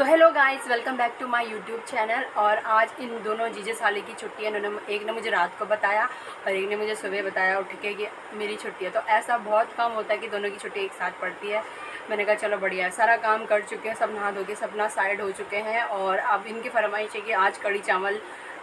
So hello guys, welcome back to my YouTube channel. और आज इन दोनों जीजे साले की छुट्टी है। इन्होंने एक ने मुझे रात को बताया और एक ने मुझे सुबह बताया उठ के कि मेरी छुट्टी है। तो ऐसा बहुत कम होता है कि दोनों की छुट्टी एक साथ पड़ती है। मैंने कहा चलो बढ़िया है, सारा काम कर चुके हैं, सब नहा धो के सब ना साइड हो चुके हैं। और अब इनकी फरमाइश है कि आज कड़ी चावल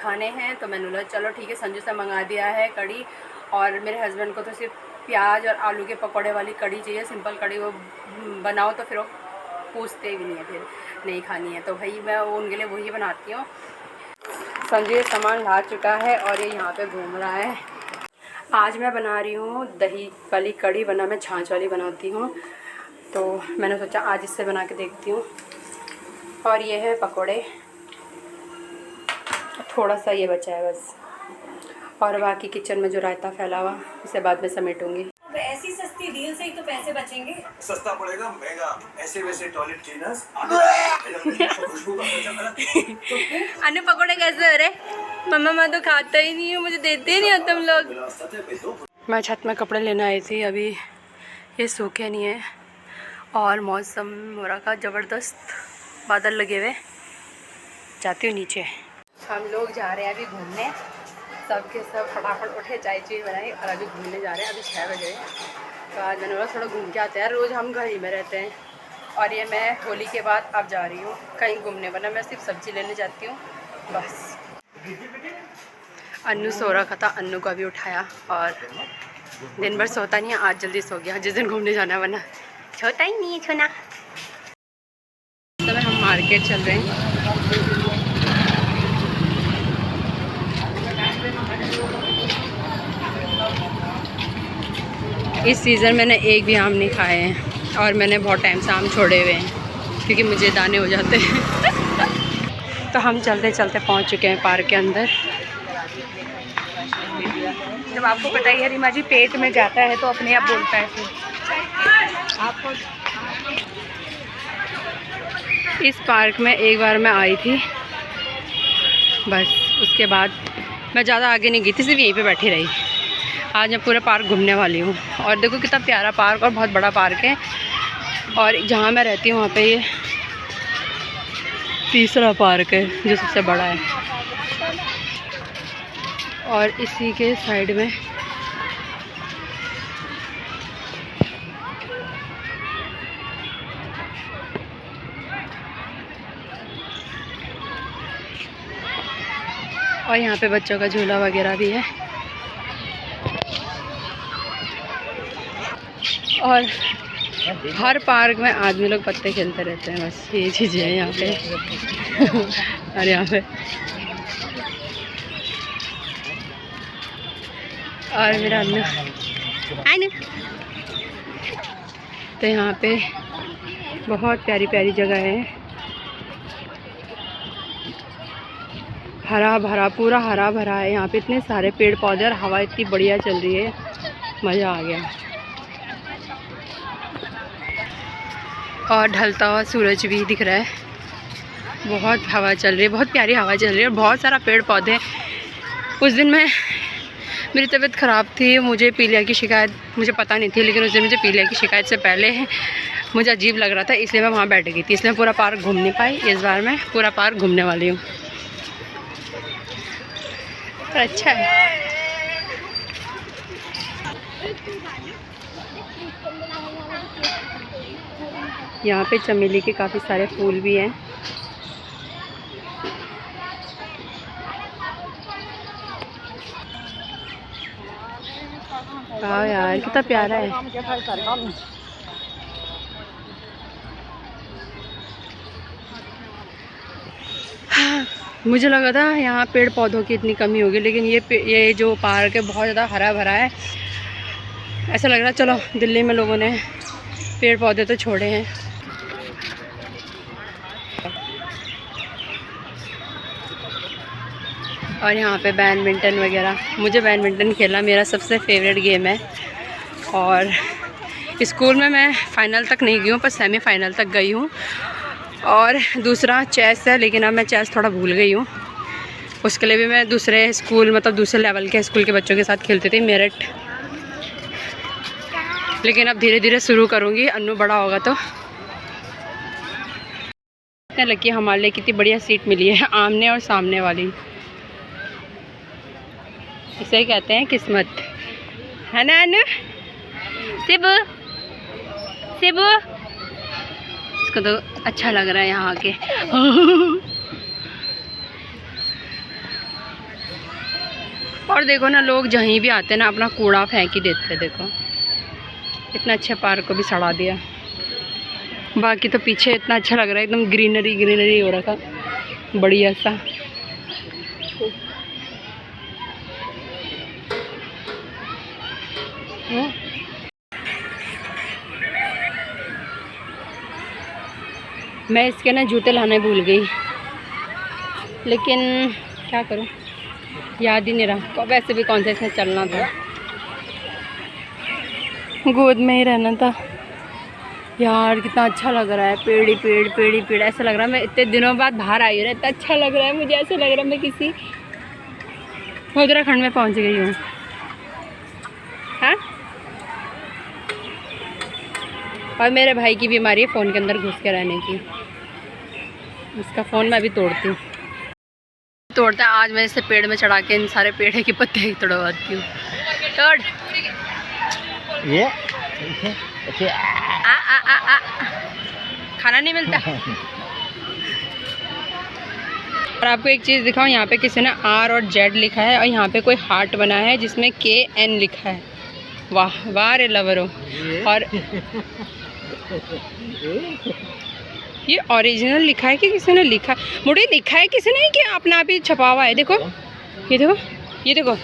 खाने हैं। तो मैंने बोला चलो ठीक है, संजू से मंगा दिया है कड़ी। और मेरे हस्बैंड को तो सिर्फ प्याज और आलू के पकौड़े वाली कड़ी चाहिए, सिंपल कड़ी। वो बनाओ तो फिर वो पूछते भी नहीं है, फिर नहीं खानी है। तो भाई मैं उनके लिए वही बनाती हूँ। संजू ये सामान ला चुका है और ये यहाँ पे घूम रहा है। आज मैं बना रही हूँ दही वाली कड़ी, वरना मैं छाछ वाली बनाती हूँ। तो मैंने सोचा आज इससे बना के देखती हूँ। और ये है पकोड़े, थोड़ा सा ये बचा है बस। और बाकी किचन में जो रायता फैला हुआ इसे बाद में समेटूँगी। ऐसी सस्ती डील से ही तो पैसे बचेंगे। सस्ता पड़ेगा महंगा, ऐसे वैसे टॉयलेट क्लीनर्स। अनु पकोड़े कैसे हो रहे? मम्मा मैं तो खाता ही नहीं हूँ, मुझे देते ही नहीं हो तुम लोग। मैं छत में कपड़े लेने आई थी, अभी ये सूखे नहीं है और मौसम हो रहा था ज़बरदस्त, बादल लगे हुए। जाती हूँ नीचे। हम लोग जा रहे हैं अभी घूमने, सब के सब फटाफट उठे, चाय चुई बनाई और अभी घूमने जा रहे हैं। अभी 6 बजे। तो आज मैंने बोला थोड़ा घूम के आते हैं, रोज़ हम घर ही में रहते हैं। और ये मैं होली के बाद अब जा रही हूँ कहीं घूमने, वरना मैं सिर्फ सब्ज़ी लेने जाती हूँ बस। अन्नू सो रखा था, अन्नू को अभी उठाया। और दिन भर सोता नहीं है, आज जल्दी सो गया, जिस दिन घूमने जाना है, वरना सोता ही नहीं है छोना। तो हम मार्केट चल रहे हैं। इस सीज़न मैंने एक भी आम नहीं खाए हैं और मैंने बहुत टाइम से आम छोड़े हुए हैं क्योंकि मुझे दाने हो जाते हैं। तो हम चलते चलते पहुंच चुके हैं पार्क के अंदर। जब आपको पता ही है रीमा जी, पेट में जाता है तो अपने आप बोलता है। फिर आपको इस पार्क में एक बार मैं आई थी बस, उसके बाद मैं ज़्यादा आगे नहीं गई थी, सिर्फ यहीं पे बैठी रही। आज मैं पूरा पार्क घूमने वाली हूँ। और देखो कितना प्यारा पार्क और बहुत बड़ा पार्क है। और जहाँ मैं रहती हूँ वहाँ पे ये तीसरा पार्क है जो सबसे बड़ा है। और इसी के साइड में और यहाँ पे बच्चों का झूला वगैरह भी है। और हर पार्क में आदमी लोग पत्ते खेलते रहते हैं, बस ये चीज़ें हैं यहाँ पे। और यहाँ पे और मेरा अन्नू तो यहाँ पे बहुत प्यारी प्यारी जगह है, हरा भरा, पूरा हरा भरा है। यहाँ पे इतने सारे पेड़ पौधे और हवा इतनी बढ़िया चल रही है, मज़ा आ गया। और ढलता हुआ सूरज भी दिख रहा है, बहुत हवा चल रही है, बहुत प्यारी हवा चल रही है और बहुत सारा पेड़ पौधे। उस दिन मेरी तबीयत ख़राब थी, मुझे पीलिया की शिकायत मुझे पता नहीं थी, लेकिन उस दिन मुझे पीलिया की शिकायत से पहले मुझे अजीब लग रहा था, इसलिए मैं वहाँ बैठ गई थी, इसलिए पूरा पार्क घूम नहीं पाई। इस बार मैं पूरा पार्क घूमने वाली हूँ, पर अच्छा है। यहाँ पे चमेली के काफ़ी सारे फूल भी हैं। वाह यार कितना प्यारा है। हाँ, मुझे लगा था यहाँ पेड़ पौधों की इतनी कमी होगी, लेकिन ये जो पार्क है बहुत ज़्यादा हरा भरा है। ऐसा लग रहा है चलो दिल्ली में लोगों ने पेड़ पौधे तो छोड़े हैं। और यहाँ पे बैडमिंटन वगैरह, मुझे बैडमिंटन खेलना मेरा सबसे फेवरेट गेम है। और स्कूल में मैं फ़ाइनल तक नहीं गई हूँ, पर सेमीफाइनल तक गई हूँ। और दूसरा चेस है, लेकिन अब मैं चेस थोड़ा भूल गई हूँ। उसके लिए भी मैं दूसरे स्कूल, मतलब दूसरे लेवल के स्कूल के बच्चों के साथ खेलती थी, मेरठ। लेकिन अब धीरे धीरे शुरू करूँगी, अन्नू बड़ा होगा तो। कितने लकी हमारे लिए, कितनी बढ़िया सीट मिली है, आमने और सामने वाली। इसे ही कहते हैं किस्मत, है ना अनु? शिबू शिबू, इसको तो अच्छा लग रहा है यहाँ के। और देखो ना, लोग जहीं भी आते हैं ना अपना कूड़ा फेंक ही देते हैं। देखो इतना अच्छे पार्क को भी सड़ा दिया। बाकी तो पीछे इतना अच्छा लग रहा है, एकदम ग्रीनरी ग्रीनरी हो रखा, बढ़िया सा। मैं इसके ना जूते लाने भूल गई, लेकिन क्या करूं, याद ही नहीं रहा। वैसे भी कौन सा इसमें चलना था, गोद में ही रहना था। यार कितना अच्छा लग रहा है, पेड़ ही पेड़ पेड़ ही पेड़। ऐसा लग रहा है मैं इतने दिनों बाद बाहर आई हूँ, इतना अच्छा लग रहा है मुझे। ऐसा लग रहा है मैं किसी उत्तराखंड में पहुँच गई हूँ। हाँ, और मेरे भाई की बीमारी है फ़ोन के अंदर घुस के रहने की। उसका फ़ोन मैं अभी तोड़ती हूँ, तोड़ता है। आज मैं इसे पेड़ में चढ़ा के इन सारे पेड़ के पत्ते ही तोड़वाती हूँ। तोड़ ये आ खाना नहीं मिलता। और आपको एक चीज़ दिखाऊँ, यहाँ पे किसी ने R और Z लिखा है और यहाँ पे कोई हार्ट बना है जिसमें KN लिखा है। वाह वाह रे लवरो। और ये ओरिजिनल लिखा है कि किसी ने लिखा है? मुझे लिखा है किसी ने कि अपना आप ही छपा हुआ है। देखो ये देखो, ये देखो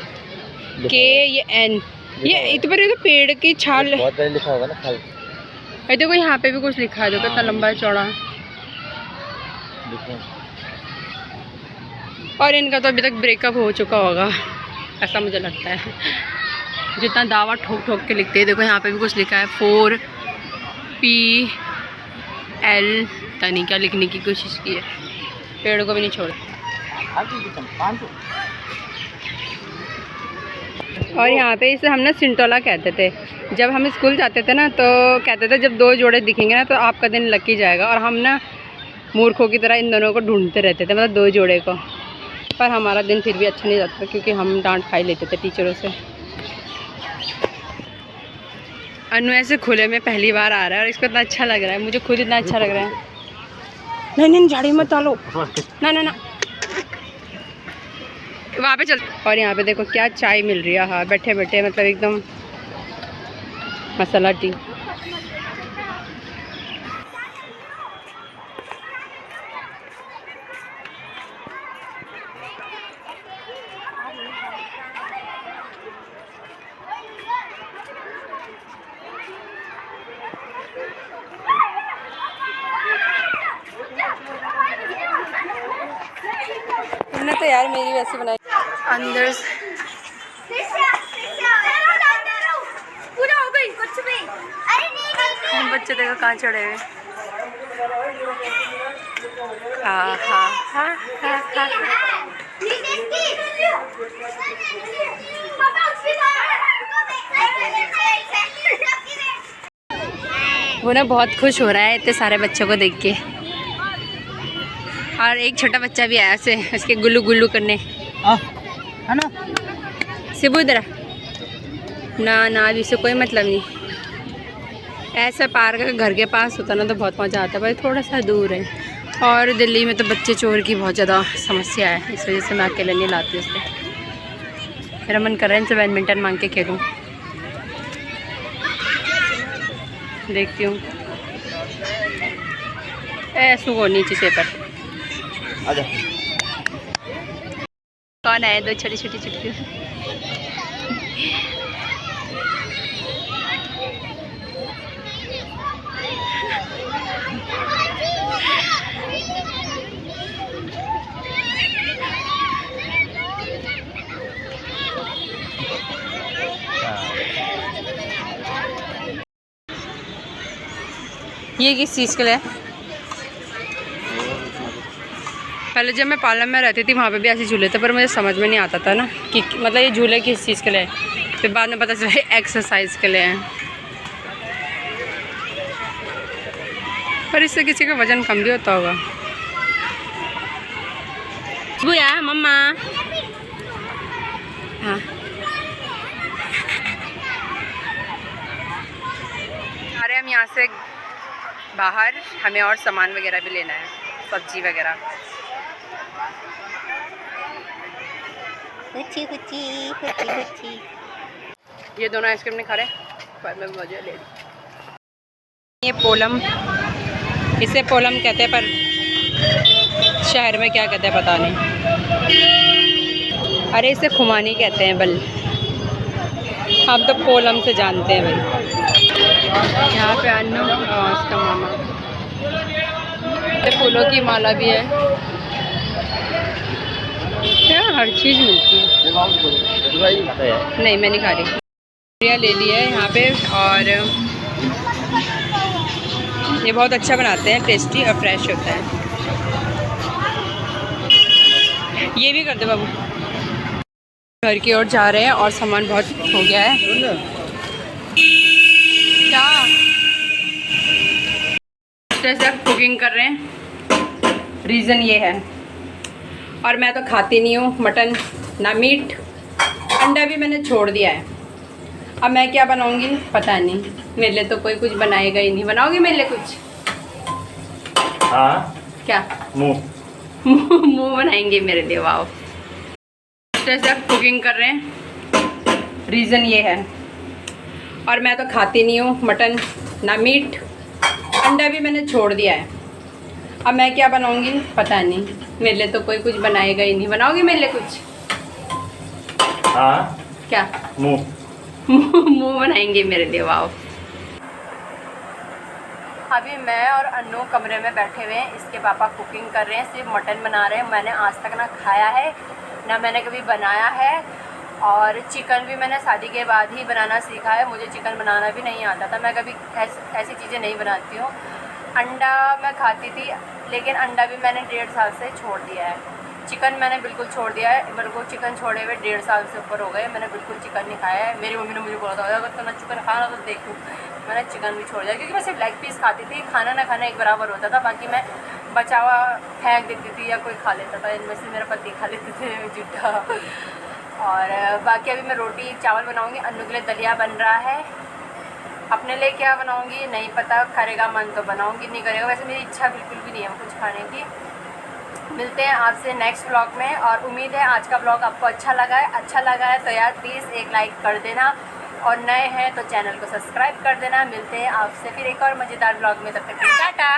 KN, ये तो पर ये तो पेड़ की छाल है। बहुत लिखा होगा ना खाल। ये देखो यहाँ पे भी कुछ लिखा है, देखो इतना लंबा चौड़ा। और इनका तो अभी तक ब्रेकअप हो चुका होगा, ऐसा मुझे लगता है। जितना दावा ठोक ठोक के लिखते हैं। देखो यहाँ पे भी कुछ लिखा है 4PL, तनी क्या लिखने की कोशिश की है। पेड़ को भी नहीं छोड़ा। और यहाँ पे इसे हम ना सिंटोला कहते थे। जब हम स्कूल जाते थे ना तो कहते थे जब 2 जोड़े दिखेंगे ना तो आपका दिन लकी जाएगा। और हम ना मूर्खों की तरह इन दोनों को ढूंढते रहते थे, मतलब 2 जोड़े को। पर हमारा दिन फिर भी अच्छा नहीं जाता क्योंकि हम डांट खाई लेते थे टीचरों से। अनु ऐसे खुले में पहली बार आ रहा है और इसको इतना अच्छा लग रहा है, मुझे खुद इतना अच्छा लग रहा है। नहीं नहीं झाड़ी मत डालो, ना ना ना, वहाँ पे चल। और यहाँ पे देखो क्या चाय मिल रही है। हाँ बैठे बैठे, मतलब एकदम मसाला टी। तुमने तो यार मेरी वैसे बनाई अंदर से। पूरा हो गई कुछ भी। अरे नहीं बच्चे देखो कहाँ चढ़े हुए। हाँ हाँ हाँ हाँ हाँ। वो ना बहुत खुश हो रहा है इतने सारे बच्चों को देख के। और एक छोटा बच्चा भी आया ऐसे उसके गुल्लू गुल्लू करने। है ना सिबू इधर ना ना, अभी से कोई मतलब नहीं। ऐसा पार्क घर के पास होता ना तो बहुत मज़ा आता है, पर थोड़ा सा दूर है। और दिल्ली में तो बच्चे चोर की बहुत ज़्यादा समस्या है, इस वजह से मैं अकेले नहीं लाती उससे। मेरा मन कर रहा है इनसे बैडमिंटन मांग के खेलूँ, देखती हूँ। ऐसू को नीचे से पर आजा। कौन आए 2 छोटी छोटी चुटकी। ये किस चीज़ के लिए? पहले जब मैं पार्लर में रहती थी वहाँ पे भी ऐसे झूले थे, पर मुझे समझ में नहीं आता था ना कि मतलब ये झूले किस चीज़ के लिए। फिर बाद में पता चला एक्सरसाइज के लिए हैं। पर इससे किसी का वज़न कम भी होता होगा। बुया मम्मा। हाँ आ रहे हम यहाँ से बाहर, हमें और सामान वगैरह भी लेना है, सब्जी वगैरह। ये दोनों आइसक्रीम नहीं खा रहे, पर मैं मजे ले रही। ये पोलम, इसे पोलम कहते हैं, पर शहर में क्या कहते हैं पता नहीं। अरे इसे खुमानी कहते हैं बल, हम तो पोलम से जानते हैं भाई। यहाँ पे अन्नू और उसका मामा, फूलों की माला भी है, क्या हर चीज़ मिलती है। नहीं मैं नहीं खा रही। ले लिया है यहाँ पे, और ये बहुत अच्छा बनाते हैं, टेस्टी और फ्रेश होता है। ये भी कर दे बाबू। घर की ओर जा रहे हैं और सामान बहुत हो गया है। क्या जैसे कुकिंग कर रहे हैं, रीज़न ये है। और मैं तो खाती नहीं हूँ मटन ना मीट, अंडा भी मैंने छोड़ दिया है। अब मैं क्या बनाऊँगी पता नहीं, मेरे लिए तो कोई कुछ बनाएगा ही नहीं। बनाओगी मेरे लिए कुछ? हाँ क्या? मुँह मुँह बनाएंगे मेरे लिए। वाओ। जैसे कुकिंग कर रहे हैं, रीज़न ये है। और मैं तो खाती नहीं हूँ मटन ना मीट, अंडा भी मैंने छोड़ दिया है। अब मैं क्या बनाऊँगी पता नहीं, मेरे लिए तो कोई कुछ बनाएगा ही नहीं। बनाओगी मेरे लिए कुछ? हाँ क्या? मुँह मुँह बनाएंगे मेरे लिए। वाओ। अभी मैं और अन्नू कमरे में बैठे हुए हैं, इसके पापा कुकिंग कर रहे हैं, सिर्फ मटन बना रहे हैं। मैंने आज तक ना खाया है ना मैंने कभी बनाया है, और चिकन भी मैंने शादी के बाद ही बनाना सीखा है। मुझे चिकन बनाना भी नहीं आता था, मैं कभी ऐसी चीज़ें नहीं बनाती हूँ। अंडा मैं खाती थी, लेकिन अंडा भी मैंने 1.5 साल से छोड़ दिया है। चिकन मैंने बिल्कुल छोड़ दिया है। मेरे को चिकन छोड़े हुए 1.5 साल से ऊपर हो गए, मैंने बिल्कुल चिकन नहीं खाया है। मेरी मम्मी ने मुझे बोला था अगर तो ना चिकन खाना तो देखूँ, मैंने चिकन भी छोड़ दिया, क्योंकि मैं सिर्फ लेग पीस खाती थी। खाना ना खाना एक बराबर होता था, बाकी मैं बचा हुआ फेंक देती थी या कोई खा लेता था। इनमें से मेरा पति खा लेते थे जूठा। और बाकी अभी मैं रोटी चावल बनाऊँगी, अन्नू के लिए दलिया बन रहा है। अपने लिए क्या बनाऊँगी नहीं पता, करेगा मन तो बनाऊँगी, नहीं करेगा। वैसे मेरी इच्छा बिल्कुल भी नहीं है कुछ खाने की। मिलते हैं आपसे नेक्स्ट ब्लॉग में, और उम्मीद है आज का ब्लॉग आपको अच्छा लगा है तो यार प्लीज़ एक लाइक कर देना, और नए हैं तो चैनल को सब्सक्राइब कर देना। मिलते हैं आपसे फिर एक और मज़ेदार ब्लॉग में, तब तक टाटा।